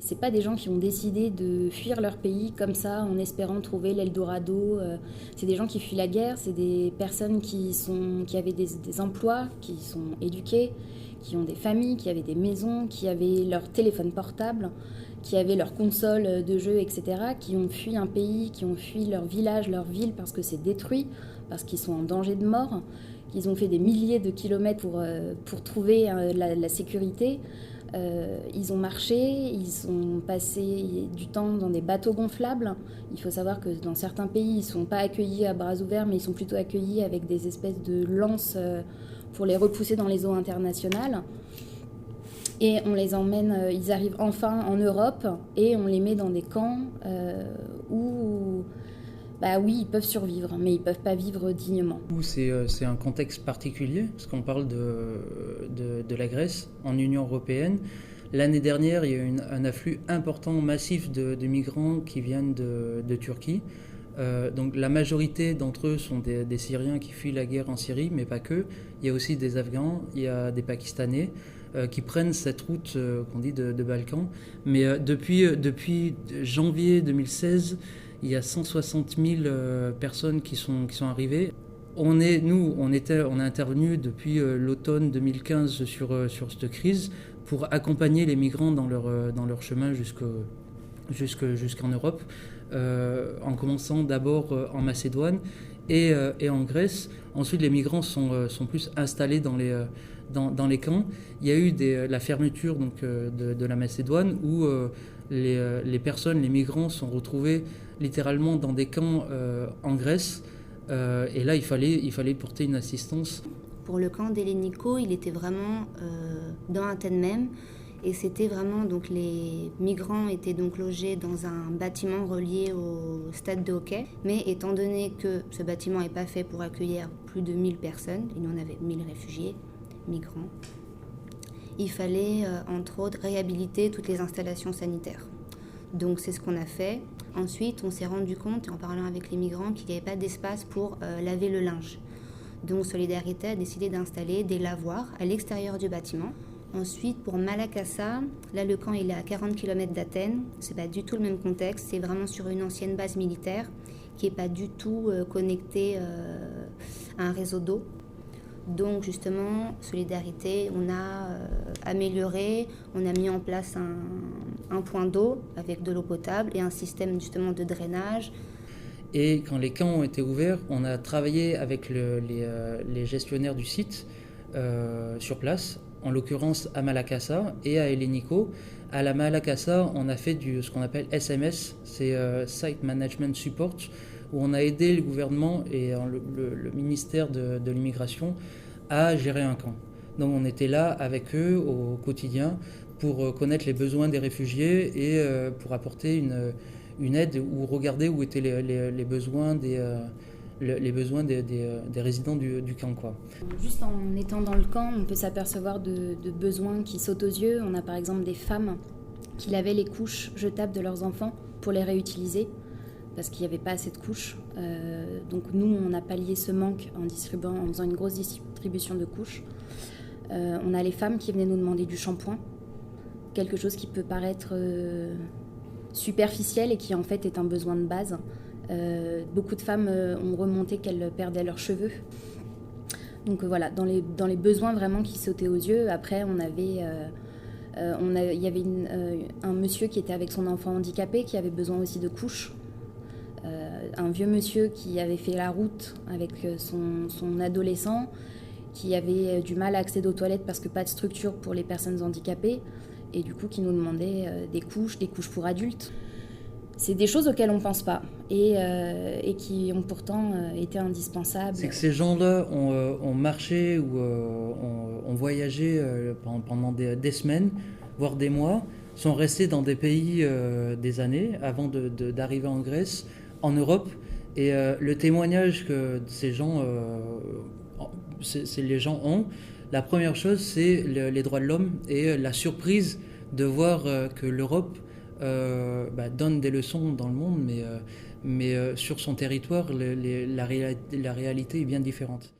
C'est pas des gens qui ont décidé de fuir leur pays comme ça en espérant trouver l'Eldorado. C'est des gens qui fuient la guerre, c'est des personnes qui avaient des emplois, qui sont éduquées, qui ont des familles, qui avaient des maisons, qui avaient leur téléphone portable, qui avaient leur console de jeux, etc., qui ont fui un pays, qui ont fui leur village, leur ville parce que c'est détruit, parce qu'ils sont en danger de mort, qu'ils ont fait des milliers de kilomètres pour trouver la sécurité. Ils ont marché, ils ont passé du temps dans des bateaux gonflables. Il faut savoir que dans certains pays, ils ne sont pas accueillis à bras ouverts, mais ils sont plutôt accueillis avec des espèces de lances pour les repousser dans les eaux internationales. Et on les emmène, ils arrivent enfin en Europe et on les met dans des camps où, bah oui, ils peuvent survivre, mais ils ne peuvent pas vivre dignement. C'est un contexte particulier, parce qu'on parle de la Grèce en Union européenne. L'année dernière, il y a eu un afflux important, massif de migrants qui viennent de Turquie. Donc la majorité d'entre eux sont des Syriens qui fuient la guerre en Syrie, mais pas que. Il y a aussi des Afghans, il y a des Pakistanais qui prennent cette route qu'on dit de Balkans. Mais depuis janvier 2016, il y a 160 000 personnes qui sont arrivées. On a intervenu depuis l'automne 2015 sur cette crise pour accompagner les migrants dans leur chemin jusqu'en Europe, en commençant d'abord en Macédoine et en Grèce. Ensuite, les migrants sont plus installés dans les camps. Il y a eu la fermeture donc, de la Macédoine où les personnes, les migrants sont retrouvés littéralement dans des camps en Grèce. Et là, il fallait porter une assistance. Pour le camp d'Elleniko, il était vraiment dans Athènes même. Et c'était vraiment, donc les migrants étaient donc logés dans un bâtiment relié au stade de hockey. Mais étant donné que ce bâtiment n'est pas fait pour accueillir plus de 1000 personnes, il y en avait 1000 réfugiés, migrants, il fallait entre autres réhabiliter toutes les installations sanitaires. Donc c'est ce qu'on a fait. Ensuite, on s'est rendu compte, en parlant avec les migrants, qu'il n'y avait pas d'espace pour laver le linge. Donc Solidarité a décidé d'installer des lavoirs à l'extérieur du bâtiment. Ensuite, pour Malakassa, là le camp il est à 40 km d'Athènes. C'est pas du tout le même contexte. C'est vraiment sur une ancienne base militaire qui n'est pas du tout connectée à un réseau d'eau. Donc justement, Solidarité, on a amélioré, on a mis en place un point d'eau avec de l'eau potable et un système justement de drainage. Et quand les camps ont été ouverts, on a travaillé avec les gestionnaires du site sur place, en l'occurrence à Malakassa et à Elleniko. À la Malakassa, on a fait ce qu'on appelle SMS, c'est Site Management Support, où on a aidé le gouvernement et le ministère de l'immigration à gérer un camp. Donc on était là avec eux au quotidien pour connaître les besoins des réfugiés et pour apporter une aide ou regarder où étaient les besoins des résidents du camp, quoi. Juste en étant dans le camp, on peut s'apercevoir de besoins qui sautent aux yeux. On a par exemple des femmes qui lavaient les couches jetables de leurs enfants pour les réutiliser parce qu'il n'y avait pas assez de couches. Donc nous, on a pallié ce manque en faisant une grosse distribution de couches. On a les femmes qui venaient nous demander du shampoing, quelque chose qui peut paraître superficiel et qui en fait est un besoin de base. Beaucoup de femmes ont remonté qu'elles perdaient leurs cheveux. Donc voilà, dans les besoins vraiment qui sautaient aux yeux. Après, il y avait un monsieur qui était avec son enfant handicapé qui avait besoin aussi de couches. Un vieux monsieur qui avait fait la route avec son adolescent, qui avait du mal à accéder aux toilettes parce que pas de structure pour les personnes handicapées, et du coup qui nous demandait des couches pour adultes. C'est des choses auxquelles on ne pense pas et qui ont pourtant été indispensables. C'est que ces gens-là ont marché ou ont voyagé pendant des semaines, voire des mois, sont restés dans des pays des années avant d'arriver en Grèce, en Europe. Et le témoignage que ces gens ont, la première chose, c'est les droits de l'homme et la surprise de voir que l'Europe donne des leçons dans le monde, mais sur son territoire, la réalité est bien différente.